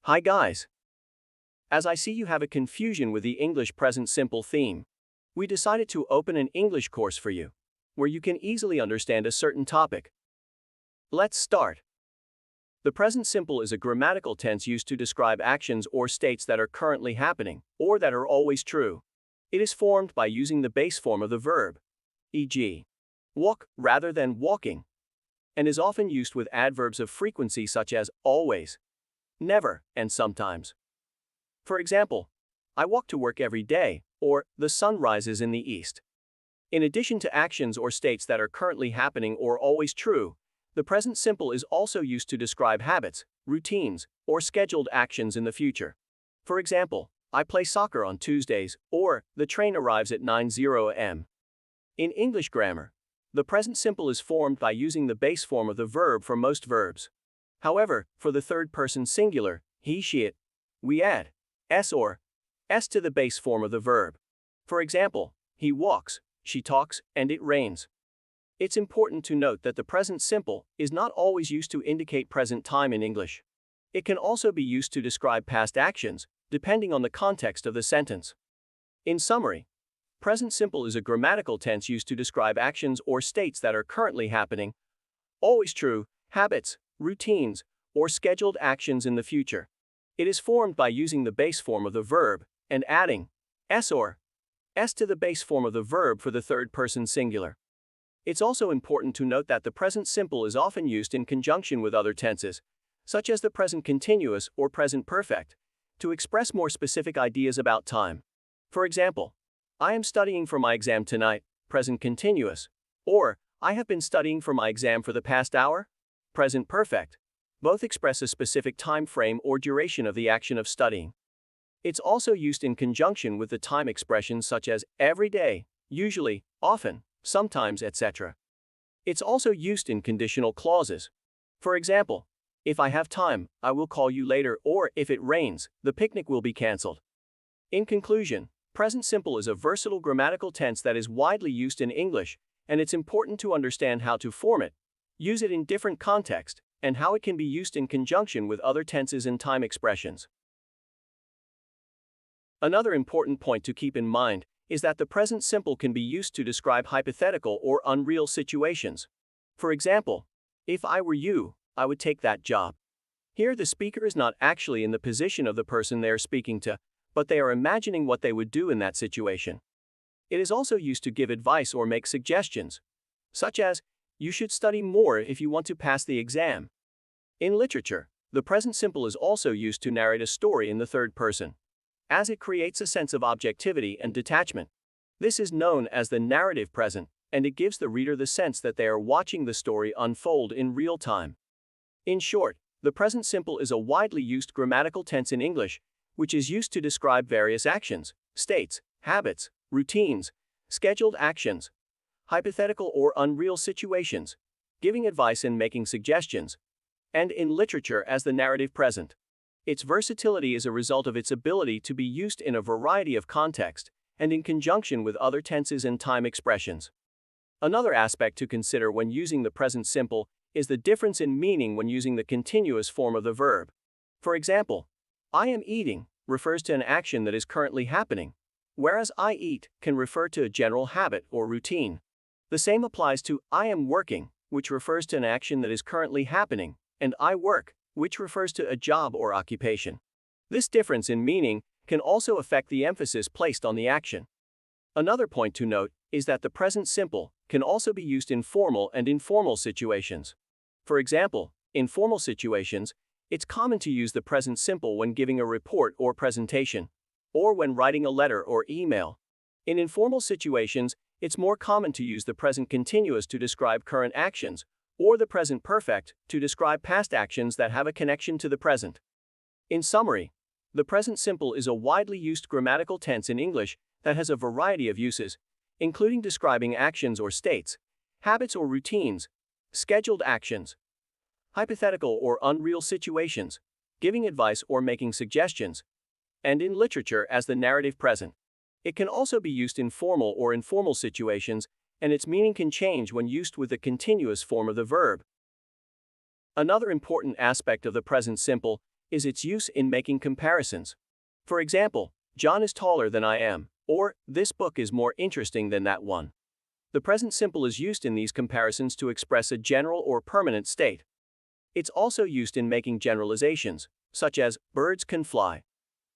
Hi guys! As I see you have a confusion with the English present simple theme, we decided to open an English course for you, where you can easily understand a certain topic. Let's start. The present simple is a grammatical tense used to describe actions or states that are currently happening, or that are always true. It is formed by using the base form of the verb, e.g., walk rather than walking, and is often used with adverbs of frequency such as always, never, and sometimes. For example, I walk to work every day, or the sun rises in the east. In addition to actions or states that are currently happening or always true, the present simple is also used to describe habits, routines, or scheduled actions in the future. For example, I play soccer on Tuesdays, or the train arrives at 9:00 a.m. In English grammar, the present simple is formed by using the base form of the verb for most verbs. However, for the third person singular, he, she, it, we add s or s to the base form of the verb. For example, he walks, she talks, and it rains. It's important to note that the present simple is not always used to indicate present time in English. It can also be used to describe past actions, depending on the context of the sentence. In summary, present simple is a grammatical tense used to describe actions or states that are currently happening, always true, habits, routines, or scheduled actions in the future. It is formed by using the base form of the verb and adding s or s to the base form of the verb for the third person singular. It's also important to note that the present simple is often used in conjunction with other tenses, such as the present continuous or present perfect, to express more specific ideas about time. For example, I am studying for my exam tonight, present continuous, or I have been studying for my exam for the past hour, present perfect. Both express a specific time frame or duration of the action of studying. It's also used in conjunction with the time expressions such as every day, usually, often, sometimes, etc. It's also used in conditional clauses. For example, if I have time, I will call you later, or if it rains, the picnic will be cancelled. In conclusion, present simple is a versatile grammatical tense that is widely used in English, and it's important to understand how to form it, use it in different contexts, and how it can be used in conjunction with other tenses and time expressions. Another important point to keep in mind is that the present simple can be used to describe hypothetical or unreal situations. For example, if I were you, I would take that job. Here the speaker is not actually in the position of the person they are speaking to, but they are imagining what they would do in that situation. It is also used to give advice or make suggestions, such as, you should study more if you want to pass the exam. In literature, the present simple is also used to narrate a story in the third person, as it creates a sense of objectivity and detachment. This is known as the narrative present, and it gives the reader the sense that they are watching the story unfold in real time. In short, the present simple is a widely used grammatical tense in English, which is used to describe various actions, states, habits, routines, scheduled actions, hypothetical or unreal situations, giving advice and making suggestions, and in literature as the narrative present. Its versatility is a result of its ability to be used in a variety of contexts and in conjunction with other tenses and time expressions. Another aspect to consider when using the present simple is the difference in meaning when using the continuous form of the verb. For example, I am eating refers to an action that is currently happening, whereas I eat can refer to a general habit or routine. The same applies to I am working, which refers to an action that is currently happening, and I work, which refers to a job or occupation. This difference in meaning can also affect the emphasis placed on the action. Another point to note is that the present simple can also be used in formal and informal situations. For example, in formal situations, it's common to use the present simple when giving a report or presentation, or when writing a letter or email. In informal situations, it's more common to use the present continuous to describe current actions, or the present perfect to describe past actions that have a connection to the present. In summary, the present simple is a widely used grammatical tense in English that has a variety of uses, including describing actions or states, habits or routines, scheduled actions, hypothetical or unreal situations, giving advice or making suggestions, and in literature as the narrative present. It can also be used in formal or informal situations, and its meaning can change when used with the continuous form of the verb. Another important aspect of the present simple is its use in making comparisons. For example, John is taller than I am, or this book is more interesting than that one. The present simple is used in these comparisons to express a general or permanent state. It's also used in making generalizations, such as, birds can fly.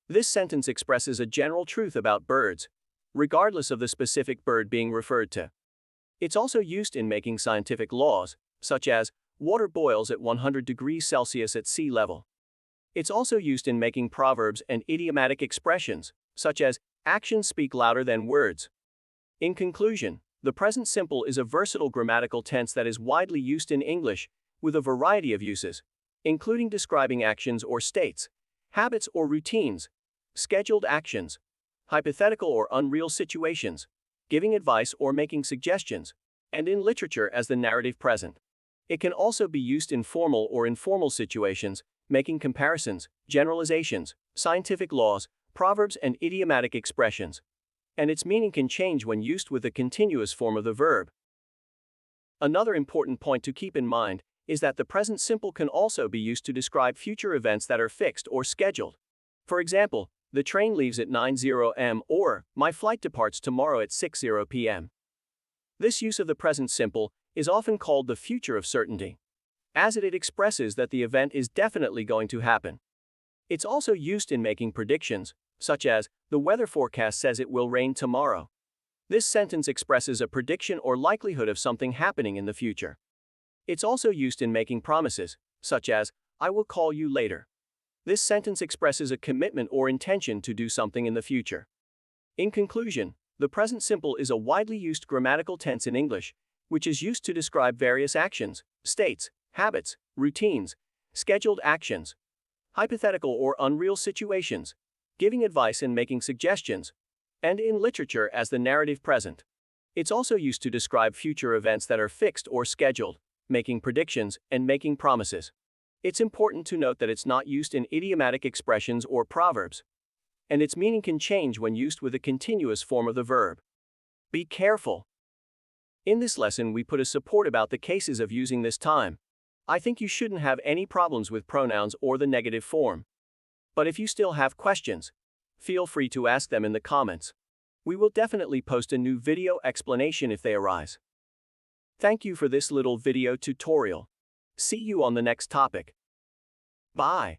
This sentence expresses a general truth about birds, regardless of the specific bird being referred to. It's also used in making scientific laws, such as, water boils at 100 degrees Celsius at sea level. It's also used in making proverbs and idiomatic expressions, such as, actions speak louder than words. In conclusion, the present simple is a versatile grammatical tense that is widely used in English, with a variety of uses, including describing actions or states, habits or routines, scheduled actions, hypothetical or unreal situations, giving advice or making suggestions, and in literature as the narrative present. It can also be used in formal or informal situations, making comparisons, generalizations, scientific laws, proverbs, and idiomatic expressions. And its meaning can change when used with the continuous form of the verb. Another important point to keep in mind is that the present simple can also be used to describe future events that are fixed or scheduled. For example, the train leaves at 9:00 am or my flight departs tomorrow at 6:00 p.m. This use of the present simple is often called the future of certainty, as it expresses that the event is definitely going to happen. It's also used in making predictions, such as, the weather forecast says it will rain tomorrow. This sentence expresses a prediction or likelihood of something happening in the future. It's also used in making promises, such as, I will call you later. This sentence expresses a commitment or intention to do something in the future. In conclusion, the present simple is a widely used grammatical tense in English, which is used to describe various actions, states, habits, routines, scheduled actions, hypothetical or unreal situations, giving advice and making suggestions, and in literature as the narrative present. It's also used to describe future events that are fixed or scheduled, making predictions, and making promises. It's important to note that it's not used in idiomatic expressions or proverbs, and its meaning can change when used with a continuous form of the verb. Be careful. In this lesson, we put a support about the cases of using this time. I think you shouldn't have any problems with pronouns or the negative form. But if you still have questions, feel free to ask them in the comments. We will definitely post a new video explanation if they arise. Thank you for this little video tutorial. See you on the next topic. Bye.